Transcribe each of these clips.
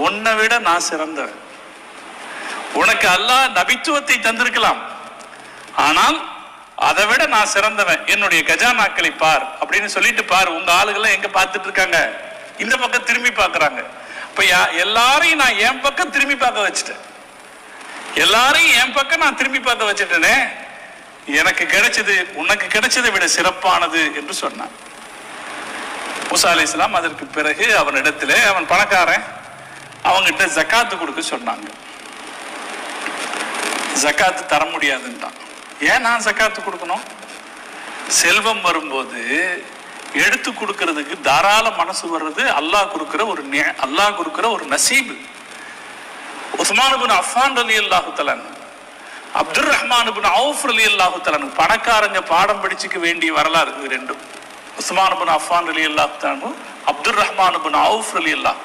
உன்னை விட நான் சிறந்தவன். உனக்கு அல்லாஹ் நபித்துவத்தை தந்திருக்கலாம், ஆனால் அதை விட நான் சிறந்தவன். என்னுடைய கஜானாக்களை பார் அப்படின்னு சொல்லிட்டு பார். உங்க ஆளுகள்லாம் எங்க பார்த்துட்டு இருக்காங்க? இந்த பக்கம் திரும்பி பார்க்கறாங்க. இப்ப எல்லாரையும் நான் என் பக்கம் திரும்பி பார்க்க வச்சுட்டேன். எல்லாரையும் என் பக்கம் நான் திரும்பி பார்க்க வச்சுட்டேனே, எனக்கு கிடைச்சது உனக்கு கிடைச்சதை விட சிறப்பானது என்று சொன்னான். மூசா அலைஹிஸ்ஸலாம் அதற்கு பிறகு அவனிடத்திலே, அவன் பணக்காரன், அவங்கிட்ட ஜக்காத்து கொடுக்க சொன்னாங்க. ஜக்காத்து தர முடியாதுன்றான். ஏன் நான் ஜக்காத்து கொடுக்கணும்? செல்வம் வரும்போது எடுத்து கொடுக்கறதுக்கு தாராள மனசு வர்றது அல்லாஹ் கொடுக்கிற ஒரு நசீபு. உஸ்மான் இப்னு அஃபான் ரலியல்லாஹு தஆலா, அப்துர் ரஹ்மான் இப்னு அவுஃப் ரலியல்லாஹு தஆலா, பணக்காரங்க பாடம் படிச்சுக்க வேண்டிய வரலாறு இது ரெண்டும். உஸ்மான் இப்னு அஃபான் ரலியல்லாஹு தஆலா, அப்துர் ரஹ்மான் இப்னு அவுஃப் ரலியல்லாஹு.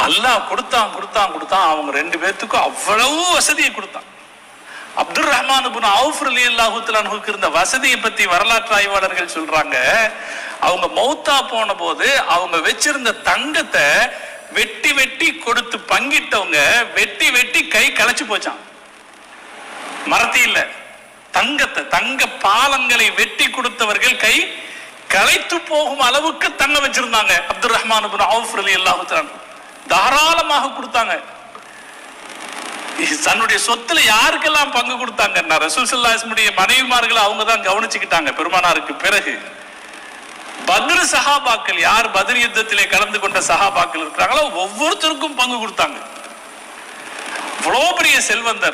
அல்லாஹ் கொடுத்தான். அவங்க ரெண்டு பேர்த்துக்கும் அவ்வளவு வசதியை கொடுத்தான். அப்துர் ரஹ்மான் இப்னு அவுஃப் ரலியல்லாஹு தஆலாவுக்கு இருந்த வசதியை பத்தி வரலாற்று ஆய்வாளர்கள் சொல்றாங்க, அவங்க மௌத்தா போன போது அவங்க வச்சிருந்த தங்கத்தை வெட்டி வெட்டி கொடுத்து பங்கிட்டவங்க வெட்டி கை களைச்சு போச்சான். மரத்தி இல்ல, தங்க பாலங்களை வெட்டி கொடுத்தவர்கள் கை களைத்து போகும் அளவுக்கு தங்க வச்சிருந்தாங்க. அப்துர் ரஹ்மான் இப்னு அவுஃப் ரலியல்லாஹு தஆலா தாராளமாக கொடுத்தாங்க. தன்னுடைய சொத்துல யாருக்கெல்லாம் பங்கு கொடுத்தாங்கன்னா, ரசூல் ஸல்லல்லாஹு அலைஹி வஸல்லம் மனைவிமார்கள் அவங்க தான் கவனிச்சுக்கிட்டாங்க. பெருமானாருக்கு பிறகு பத்ர் சஹாபாக்கள், யார் பத்ர் யுத்தத்திலே கலந்து கொண்ட சஹாபாக்கள் இருக்கிறாங்களோ ஒவ்வொருத்தருக்கும் பங்கு கொடுத்தாங்க. அவ்வளவு பெரிய செல்வந்தர்.